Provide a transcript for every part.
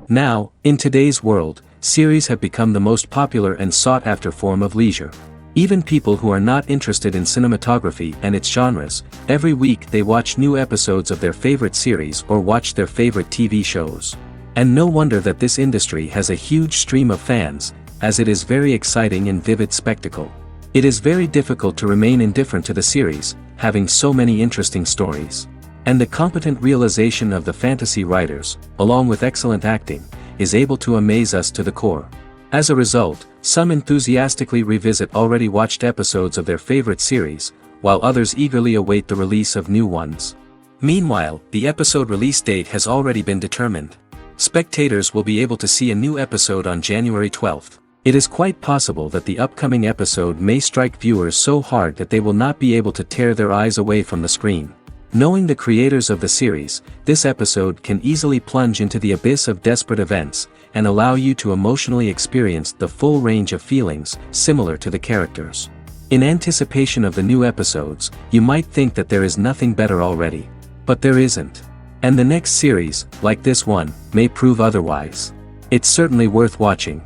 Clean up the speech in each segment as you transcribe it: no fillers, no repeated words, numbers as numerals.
Now, in today's world, series have become the most popular and sought-after form of leisure. Even people who are not interested in cinematography and its genres, every week they watch new episodes of their favorite series or watch their favorite TV shows. And no wonder that this industry has a huge stream of fans, as it is very exciting and vivid spectacle. It is very difficult to remain indifferent to the series, having so many interesting stories. And the competent realization of the fantasy writers, along with excellent acting, is able to amaze us to the core. As a result, some enthusiastically revisit already watched episodes of their favorite series, while others eagerly await the release of new ones. Meanwhile, the episode release date has already been determined. Spectators will be able to see a new episode on January 12th. It is quite possible that the upcoming episode may strike viewers so hard that they will not be able to tear their eyes away from the screen. Knowing the creators of the series, this episode can easily plunge into the abyss of desperate events, and allow you to emotionally experience the full range of feelings, similar to the characters. In anticipation of the new episodes, you might think that there is nothing better already. But there isn't. And the next series, like this one, may prove otherwise. It's certainly worth watching.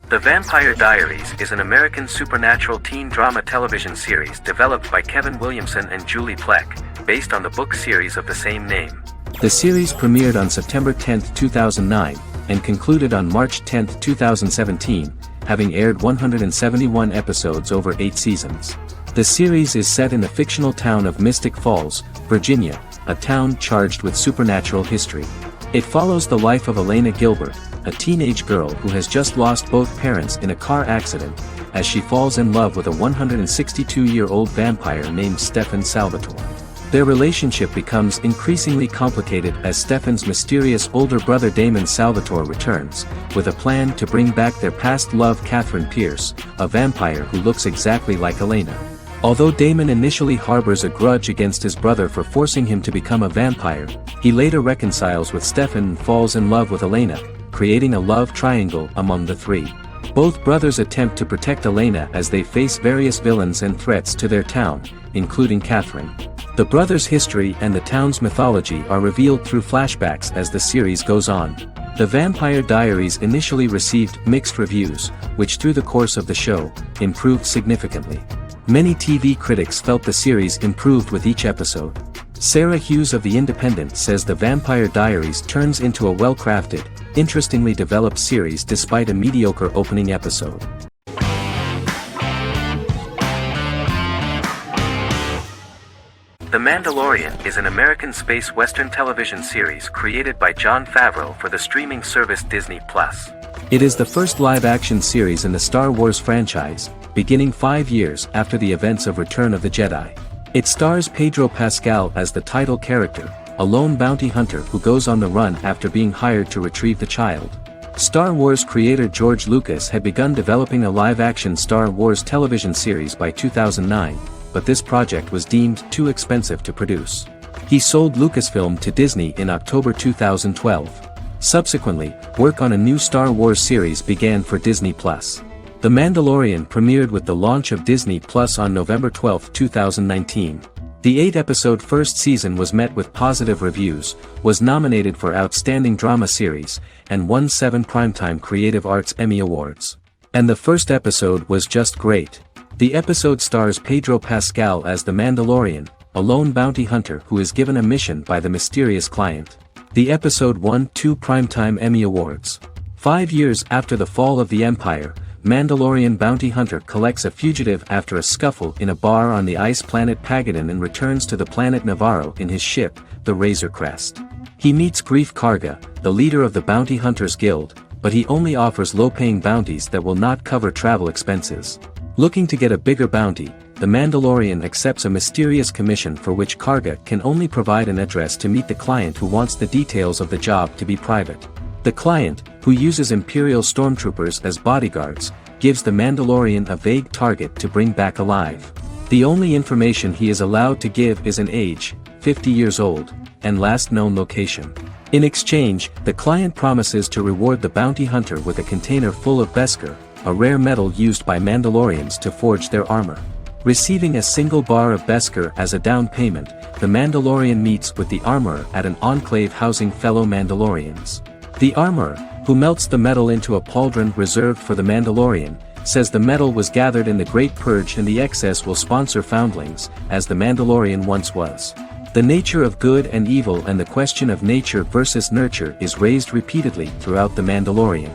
The Vampire Diaries is an American supernatural teen drama television series developed by Kevin Williamson and Julie Plec, based on the book series of the same name. The series premiered on September 10, 2009, and concluded on March 10, 2017, having aired 171 episodes over 8 seasons. The series is set in the fictional town of Mystic Falls, Virginia, a town charged with supernatural history. It follows the life of Elena Gilbert, a teenage girl who has just lost both parents in a car accident, as she falls in love with a 162-year-old vampire named Stefan Salvatore. Their relationship becomes increasingly complicated as Stefan's mysterious older brother Damon Salvatore returns, with a plan to bring back their past love Catherine Pierce, a vampire who looks exactly like Elena. Although Damon initially harbors a grudge against his brother for forcing him to become a vampire, he later reconciles with Stefan and falls in love with Elena, creating a love triangle among the three. Both brothers attempt to protect Elena as they face various villains and threats to their town, including Catherine. The brothers' history and the town's mythology are revealed through flashbacks as the series goes on. The Vampire Diaries initially received mixed reviews, which through the course of the show, improved significantly. Many TV critics felt the series improved with each episode. Sarah Hughes of The Independent says The Vampire Diaries turns into a well-crafted, interestingly developed series despite a mediocre opening episode. The Mandalorian is an American space western television series created by Jon Favreau for the streaming service Disney+. It is the first live-action series in the Star Wars franchise, beginning 5 years after the events of Return of the Jedi. It stars Pedro Pascal as the title character, a lone bounty hunter who goes on the run after being hired to retrieve the child. Star Wars creator George Lucas had begun developing a live-action Star Wars television series by 2009, but this project was deemed too expensive to produce. He sold Lucasfilm to Disney in October 2012. Subsequently, work on a new Star Wars series began for Disney+. The Mandalorian premiered with the launch of Disney Plus on November 12, 2019. The 8-episode first season was met with positive reviews, was nominated for Outstanding Drama Series, and won 7 Primetime Creative Arts Emmy Awards. And the first episode was just great. The episode stars Pedro Pascal as the Mandalorian, a lone bounty hunter who is given a mission by the mysterious client. The episode won 2 Primetime Emmy Awards. 5 years after the fall of the Empire, Mandalorian bounty hunter collects a fugitive after a scuffle in a bar on the ice planet Pagadan and returns to the planet Navarro in his ship, the Razor Crest. He meets Grief Karga, the leader of the Bounty Hunters Guild, but he only offers low-paying bounties that will not cover travel expenses. Looking to get a bigger bounty, the Mandalorian accepts a mysterious commission for which Karga can only provide an address to meet the client who wants the details of the job to be private. The client, who uses Imperial stormtroopers as bodyguards, gives the Mandalorian a vague target to bring back alive. The only information he is allowed to give is an age, 50 years old, and last known location. In exchange, the client promises to reward the bounty hunter with a container full of Beskar, a rare metal used by Mandalorians to forge their armor. Receiving a single bar of Beskar as a down payment, the Mandalorian meets with the Armorer at an enclave housing fellow Mandalorians. The Armorer, who melts the metal into a pauldron reserved for the Mandalorian, says the metal was gathered in the Great Purge and the excess will sponsor foundlings, as the Mandalorian once was. The nature of good and evil and the question of nature versus nurture is raised repeatedly throughout The Mandalorian.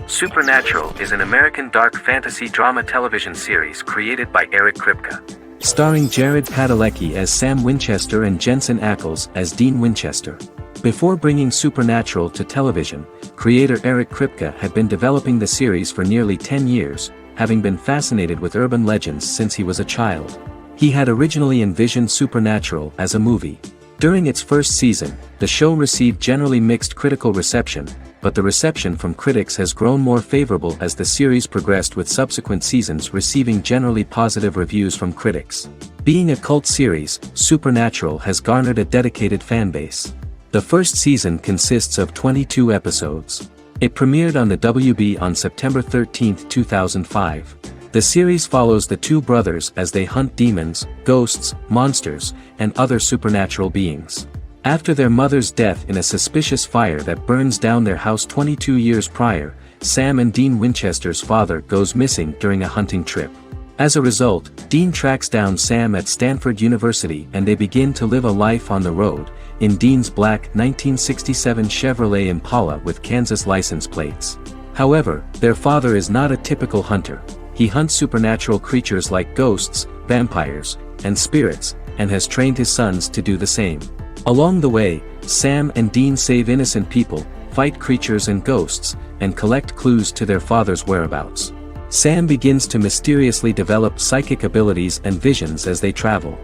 Supernatural is an American dark fantasy drama television series created by Eric Kripke. Starring Jared Padalecki as Sam Winchester and Jensen Ackles as Dean Winchester. Before bringing Supernatural to television, creator Eric Kripke had been developing the series for nearly 10 years, having been fascinated with urban legends since he was a child. He had originally envisioned Supernatural as a movie. During its first season, the show received generally mixed critical reception, but the reception from critics has grown more favorable as the series progressed, with subsequent seasons receiving generally positive reviews from critics. Being a cult series, Supernatural has garnered a dedicated fanbase. The first season consists of 22 episodes. It premiered on the WB on September 13, 2005. The series follows the two brothers as they hunt demons, ghosts, monsters, and other supernatural beings. After their mother's death in a suspicious fire that burns down their house 22 years prior, Sam and Dean Winchester's father goes missing during a hunting trip. As a result, Dean tracks down Sam at Stanford University and they begin to live a life on the road, in Dean's black 1967 Chevrolet Impala with Kansas license plates. However, their father is not a typical hunter. He hunts supernatural creatures like ghosts, vampires, and spirits, and has trained his sons to do the same. Along the way, Sam and Dean save innocent people, fight creatures and ghosts, and collect clues to their father's whereabouts. Sam begins to mysteriously develop psychic abilities and visions as they travel.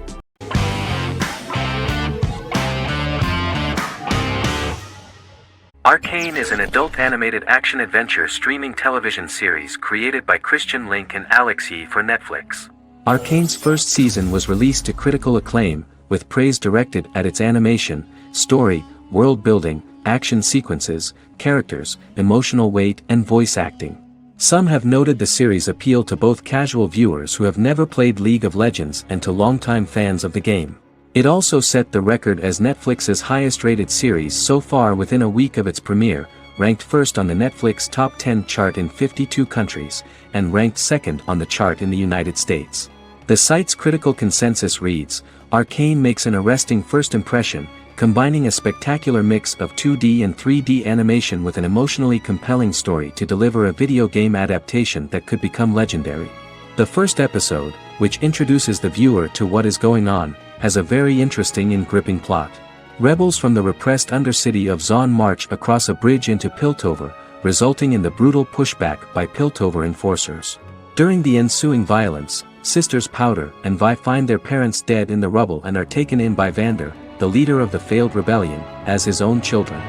Arcane is an adult animated action-adventure streaming television series created by Christian Link and Alex Yee for Netflix. Arcane's first season was released to critical acclaim, with praise directed at its animation, story, world building, action sequences, characters, emotional weight and voice acting. Some have noted the series' appeal to both casual viewers who have never played League of Legends and to longtime fans of the game. It also set the record as Netflix's highest-rated series so far within a week of its premiere, ranked first on the Netflix Top 10 chart in 52 countries, and ranked second on the chart in the United States. The site's critical consensus reads, "Arcane makes an arresting first impression, combining a spectacular mix of 2D and 3D animation with an emotionally compelling story to deliver a video game adaptation that could become legendary." The first episode, which introduces the viewer to what is going on, has a very interesting and gripping plot. Rebels from the repressed undercity of Zon march across a bridge into Piltover, resulting in the brutal pushback by Piltover enforcers. During the ensuing violence, sisters Powder and Vi find their parents dead in the rubble and are taken in by Vander, the leader of the failed rebellion, as his own children.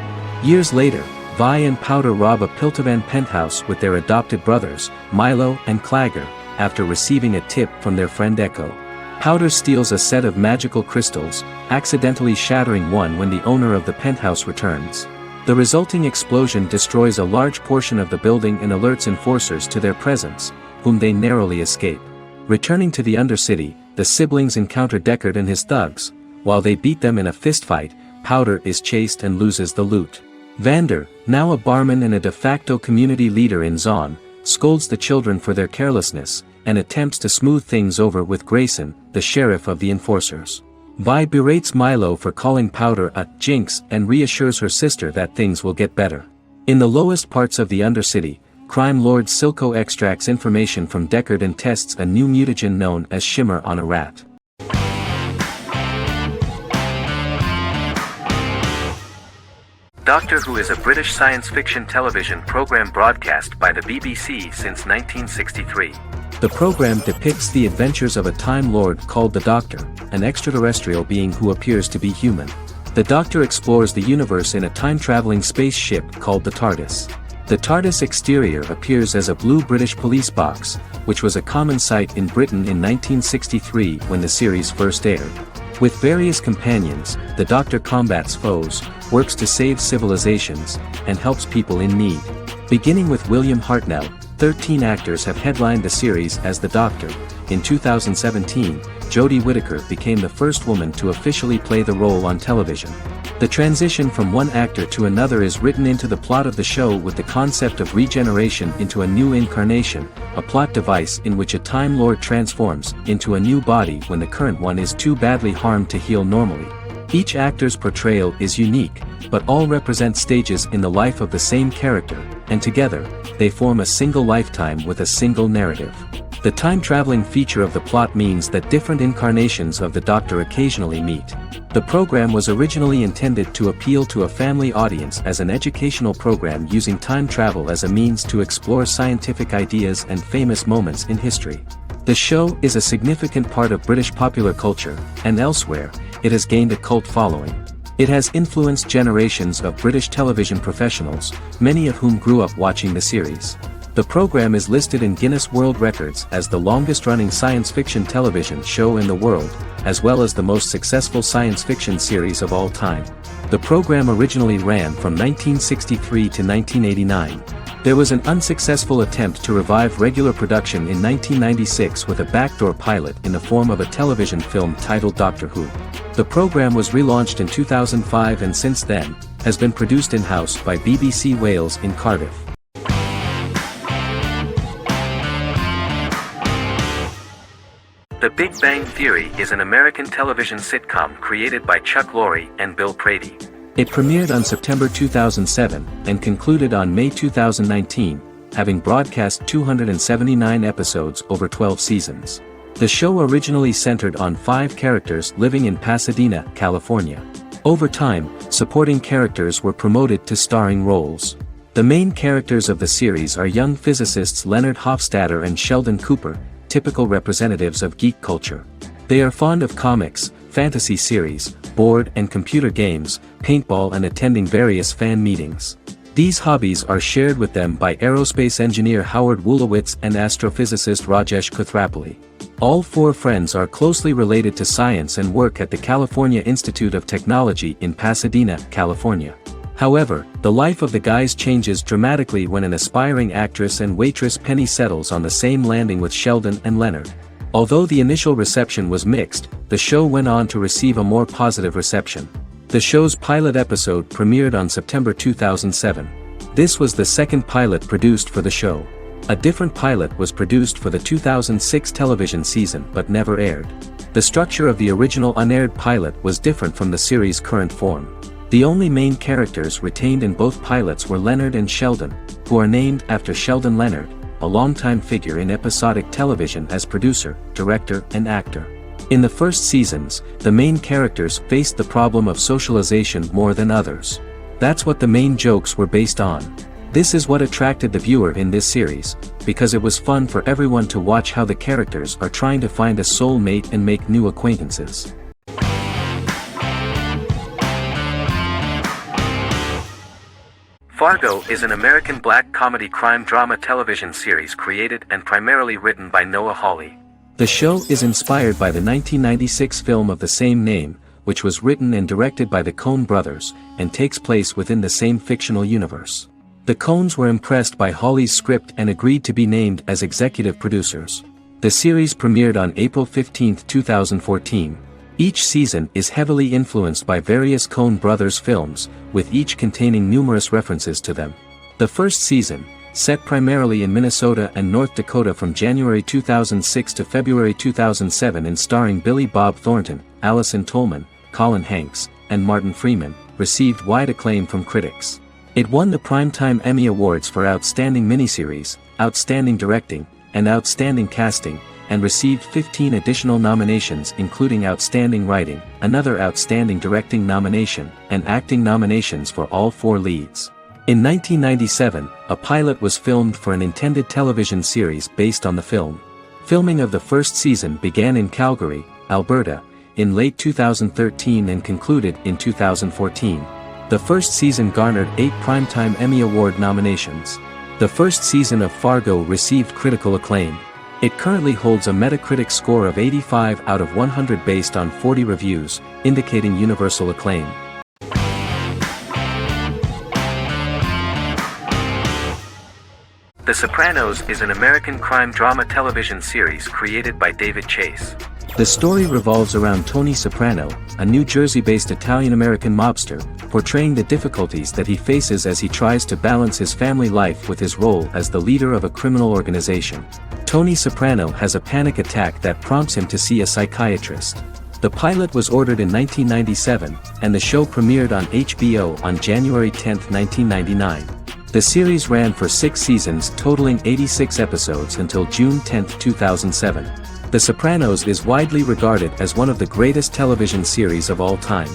Years later, Vi and Powder rob a Piltovan penthouse with their adopted brothers, Milo and Clagger, after receiving a tip from their friend Echo. Powder steals a set of magical crystals, accidentally shattering one when the owner of the penthouse returns. The resulting explosion destroys a large portion of the building and alerts enforcers to their presence, whom they narrowly escape. Returning to the Undercity, the siblings encounter Deckard and his thugs. While they beat them in a fistfight, Powder is chased and loses the loot. Vander, now a barman and a de facto community leader in Zon, scolds the children for their carelessness, and attempts to smooth things over with Grayson, the sheriff of the enforcers. Vi berates Milo for calling Powder a jinx and reassures her sister that things will get better. In the lowest parts of the Undercity, crime lord Silco extracts information from Deckard and tests a new mutagen known as Shimmer on a rat. Doctor Who is a British science fiction television program broadcast by the BBC since 1963. The program depicts the adventures of a Time Lord called the Doctor, an extraterrestrial being who appears to be human. The Doctor explores the universe in a time-traveling spaceship called the TARDIS. The TARDIS exterior appears as a blue British police box, which was a common sight in Britain in 1963 when the series first aired. With various companions, the Doctor combats foes, works to save civilizations, and helps people in need. Beginning with William Hartnell, 13 actors have headlined the series as the Doctor. In 2017, Jodie Whittaker became the first woman to officially play the role on television. The transition from one actor to another is written into the plot of the show with the concept of regeneration into a new incarnation, a plot device in which a Time Lord transforms into a new body when the current one is too badly harmed to heal normally. Each actor's portrayal is unique, but all represent stages in the life of the same character, and together, they form a single lifetime with a single narrative. The time-traveling feature of the plot means that different incarnations of the Doctor occasionally meet. The program was originally intended to appeal to a family audience as an educational program using time travel as a means to explore scientific ideas and famous moments in history. The show is a significant part of British popular culture, and elsewhere, it has gained a cult following. It has influenced generations of British television professionals, many of whom grew up watching the series. The program is listed in Guinness World Records as the longest-running science fiction television show in the world, as well as the most successful science fiction series of all time. The program originally ran from 1963 to 1989. There was an unsuccessful attempt to revive regular production in 1996 with a backdoor pilot in the form of a television film titled Doctor Who. The program was relaunched in 2005 and since then, has been produced in-house by BBC Wales in Cardiff. The Big Bang Theory is an American television sitcom created by Chuck Lorre and Bill Prady. It premiered on September 2007 and concluded on May 2019, having broadcast 279 episodes over 12 seasons. The show originally centered on 5 characters living in Pasadena, California. Over time, supporting characters were promoted to starring roles. The main characters of the series are young physicists Leonard Hofstadter and Sheldon Cooper, typical representatives of geek culture. They are fond of comics, fantasy series, board and computer games, paintball and attending various fan meetings. These hobbies are shared with them by aerospace engineer Howard Wolowitz and astrophysicist Rajesh Kuthrapalli. All 4 friends are closely related to science and work at the California Institute of Technology in Pasadena, California. However, the life of the guys changes dramatically when an aspiring actress and waitress Penny settles on the same landing with Sheldon and Leonard. Although the initial reception was mixed, the show went on to receive a more positive reception. The show's pilot episode premiered on September 2007. This was the second pilot produced for the show. A different pilot was produced for the 2006 television season but never aired. The structure of the original unaired pilot was different from the series' current form. The only main characters retained in both pilots were Leonard and Sheldon, who are named after Sheldon Leonard, a longtime figure in episodic television as producer, director, and actor. In the first seasons, the main characters faced the problem of socialization more than others. That's what the main jokes were based on. This is what attracted the viewer in this series, because it was fun for everyone to watch how the characters are trying to find a soul mate and make new acquaintances. Fargo is an American black comedy crime drama television series created and primarily written by Noah Hawley. The show is inspired by the 1996 film of the same name, which was written and directed by the Coen brothers, and takes place within the same fictional universe. The Coens were impressed by Hawley's script and agreed to be named as executive producers. The series premiered on April 15, 2014. Each season is heavily influenced by various Coen brothers films, with each containing numerous references to them. The first season, set primarily in Minnesota and North Dakota from January 2006 to February 2007 and starring Billy Bob Thornton, Allison Tolman, Colin Hanks, and Martin Freeman, received wide acclaim from critics. It won the Primetime Emmy Awards for Outstanding Miniseries, Outstanding Directing, and Outstanding Casting, and received 15 additional nominations including Outstanding Writing, another Outstanding Directing nomination, and acting nominations for all 4 leads. In 1997, a pilot was filmed for an intended television series based on the film. Filming of the first season began in Calgary, Alberta, in late 2013 and concluded in 2014. The first season garnered 8 Primetime Emmy Award nominations. The first season of Fargo received critical acclaim. It currently holds a Metacritic score of 85 out of 100 based on 40 reviews, indicating universal acclaim. The Sopranos is an American crime drama television series created by David Chase. The story revolves around Tony Soprano, a New Jersey-based Italian-American mobster, portraying the difficulties that he faces as he tries to balance his family life with his role as the leader of a criminal organization. Tony Soprano has a panic attack that prompts him to see a psychiatrist. The pilot was ordered in 1997, and the show premiered on HBO on January 10, 1999. The series ran for 6 seasons totaling 86 episodes until June 10, 2007. The Sopranos is widely regarded as one of the greatest television series of all time.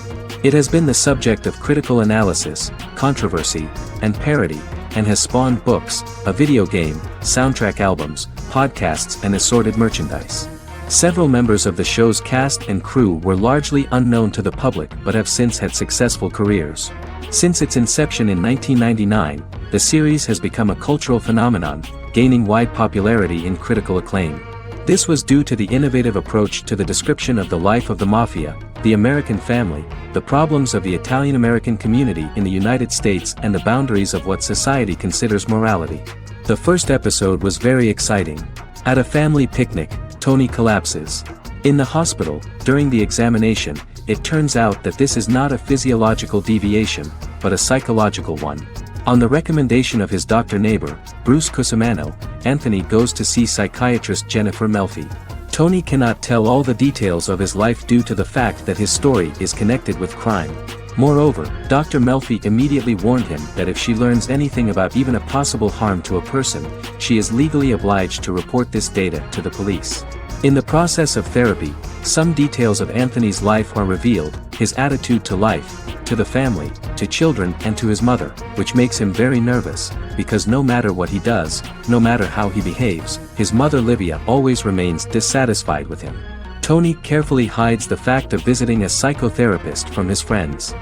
It has been the subject of critical analysis, controversy, and parody, and has spawned books, a video game, soundtrack albums, podcasts and assorted merchandise. Several members of the show's cast and crew were largely unknown to the public but have since had successful careers. Since its inception in 1999, the series has become a cultural phenomenon, gaining wide popularity and critical acclaim. This was due to the innovative approach to the description of the life of the mafia, the American family, the problems of the Italian-American community in the United States and the boundaries of what society considers morality. The first episode was very exciting. At a family picnic, Tony collapses. In the hospital, during the examination, it turns out that this is not a physiological deviation, but a psychological one. On the recommendation of his doctor neighbor, Bruce Cusimano, Anthony goes to see psychiatrist Jennifer Melfi. Tony cannot tell all the details of his life due to the fact that his story is connected with crime. Moreover, Dr. Melfi immediately warned him that if she learns anything about even a possible harm to a person, she is legally obliged to report this data to the police. In the process of therapy, some details of Anthony's life are revealed, his attitude to life, to the family, to children and to his mother, which makes him very nervous, because no matter what he does, no matter how he behaves, his mother Livia always remains dissatisfied with him. Tony carefully hides the fact of visiting a psychotherapist from his friends.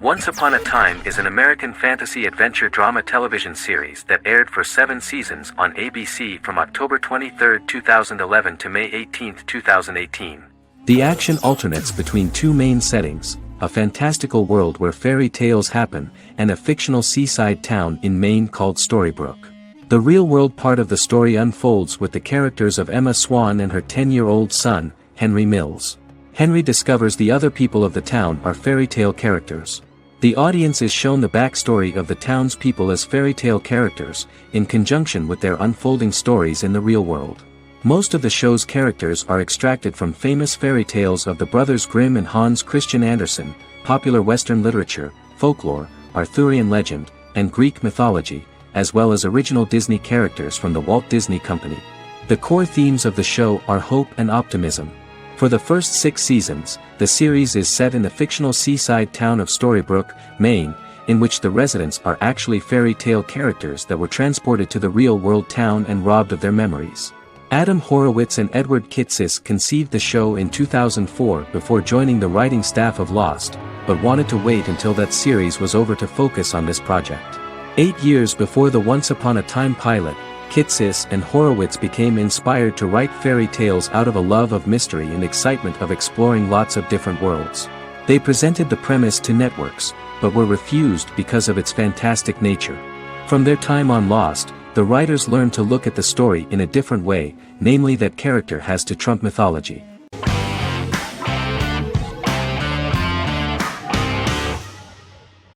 Once Upon a Time is an American fantasy adventure drama television series that aired for 7 seasons on ABC from October 23, 2011 to May 18, 2018. The action alternates between 2 main settings, a fantastical world where fairy tales happen, and a fictional seaside town in Maine called Storybrooke. The real-world part of the story unfolds with the characters of Emma Swan and her 10-year-old son, Henry Mills. Henry discovers the other people of the town are fairy tale characters. The audience is shown the backstory of the town's people as fairy tale characters, in conjunction with their unfolding stories in the real world. Most of the show's characters are extracted from famous fairy tales of the Brothers Grimm and Hans Christian Andersen, popular Western literature, folklore, Arthurian legend, and Greek mythology, as well as original Disney characters from the Walt Disney Company. The core themes of the show are hope and optimism. For the first 6 seasons, the series is set in the fictional seaside town of Storybrooke, Maine, in which the residents are actually fairy tale characters that were transported to the real-world town and robbed of their memories. Adam Horowitz and Edward Kitsis conceived the show in 2004 before joining the writing staff of Lost, but wanted to wait until that series was over to focus on this project. 8 years before the Once Upon a Time pilot, Kitsis and Horowitz became inspired to write fairy tales out of a love of mystery and excitement of exploring lots of different worlds. They presented the premise to networks, but were refused because of its fantastic nature. From their time on Lost, the writers learned to look at the story in a different way, namely that character has to trump mythology.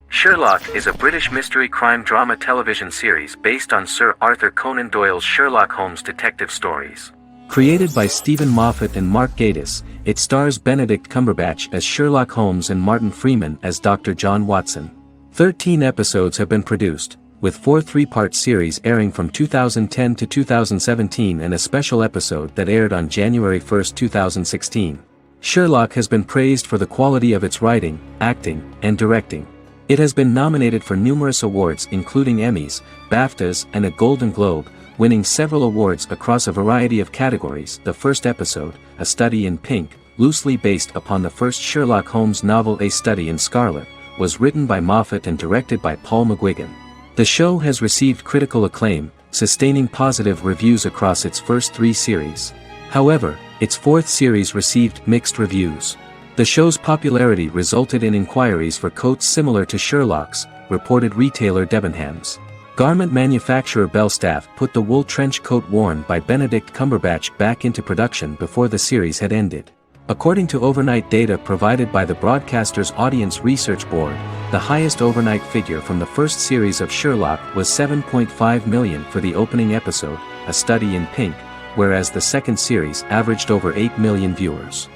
Sherlock is a British mystery crime drama television series based on Sir Arthur Conan Doyle's Sherlock Holmes detective stories. Created by Stephen Moffat and Mark Gatiss, it stars Benedict Cumberbatch as Sherlock Holmes and Martin Freeman as Dr. John Watson. 13 episodes have been produced, with 4 3-part series airing from 2010 to 2017 and a special episode that aired on January 1, 2016. Sherlock has been praised for the quality of its writing, acting, and directing. It has been nominated for numerous awards including Emmys, BAFTAs and a Golden Globe, winning several awards across a variety of categories. The first episode, A Study in Pink, loosely based upon the first Sherlock Holmes novel A Study in Scarlet, was written by Moffat and directed by Paul McGuigan. The show has received critical acclaim, sustaining positive reviews across its first 3 series. However, its 4th series received mixed reviews. The show's popularity resulted in inquiries for coats similar to Sherlock's, reported retailer Debenhams. Garment manufacturer Belstaff put the wool trench coat worn by Benedict Cumberbatch back into production before the series had ended. According to overnight data provided by the broadcaster's Audience Research Board, the highest overnight figure from the first series of Sherlock was 7.5 million for the opening episode, A Study in Pink, whereas the second series averaged over 8 million viewers.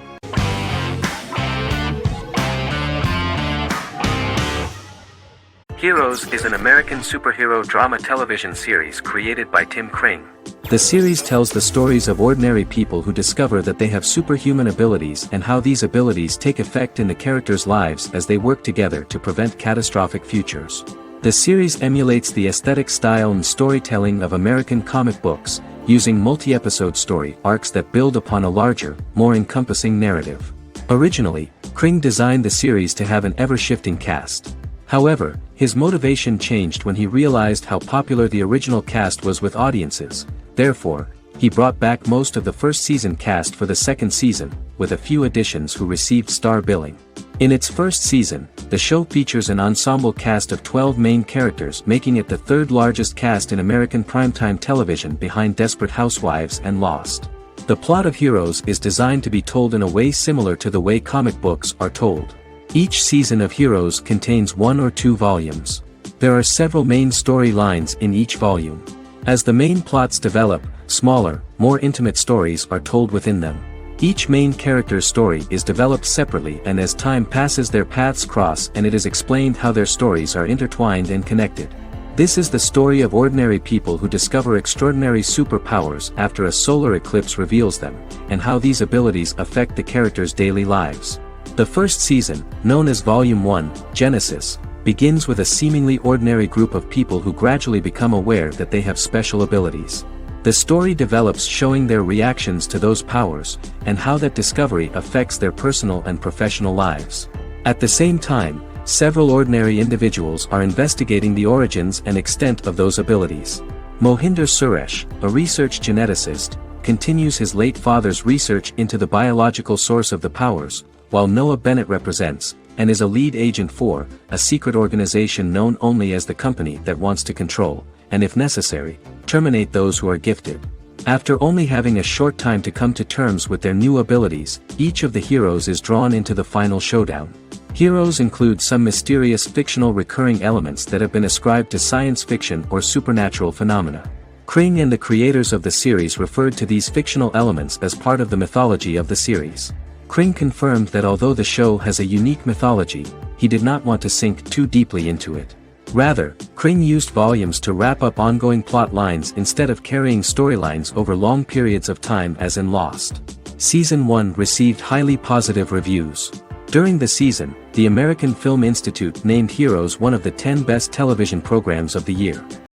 Heroes is an American superhero drama television series created by Tim Kring. The series tells the stories of ordinary people who discover that they have superhuman abilities and how these abilities take effect in the characters' lives as they work together to prevent catastrophic futures. The series emulates the aesthetic style and storytelling of American comic books, using multi-episode story arcs that build upon a larger, more encompassing narrative. Originally, Kring designed the series to have an ever-shifting cast. However, his motivation changed when he realized how popular the original cast was with audiences. Therefore, he brought back most of the first season cast for the second season, with a few additions who received star billing. In its first season, the show features an ensemble cast of 12 main characters, making it the third largest cast in American primetime television behind Desperate Housewives and Lost. The plot of Heroes is designed to be told in a way similar to the way comic books are told. Each season of Heroes contains 1 or 2 volumes. There are several main storylines in each volume. As the main plots develop, smaller, more intimate stories are told within them. Each main character's story is developed separately, and as time passes their paths cross and it is explained how their stories are intertwined and connected. This is the story of ordinary people who discover extraordinary superpowers after a solar eclipse reveals them, and how these abilities affect the characters' daily lives. The first season, known as Volume 1, Genesis, begins with a seemingly ordinary group of people who gradually become aware that they have special abilities. The story develops showing their reactions to those powers, and how that discovery affects their personal and professional lives. At the same time, several ordinary individuals are investigating the origins and extent of those abilities. Mohinder Suresh, a research geneticist, continues his late father's research into the biological source of the powers, while Noah Bennett represents, and is a lead agent for, a secret organization known only as the company that wants to control, and if necessary, terminate those who are gifted. After only having a short time to come to terms with their new abilities, each of the heroes is drawn into the final showdown. Heroes include some mysterious fictional recurring elements that have been ascribed to science fiction or supernatural phenomena. Kring and the creators of the series referred to these fictional elements as part of the mythology of the series. Kring confirmed that although the show has a unique mythology, he did not want to sink too deeply into it. Rather, Kring used volumes to wrap up ongoing plot lines instead of carrying storylines over long periods of time as in Lost. Season 1 received highly positive reviews. During the season, the American Film Institute named Heroes one of the 10 best television programs of the year.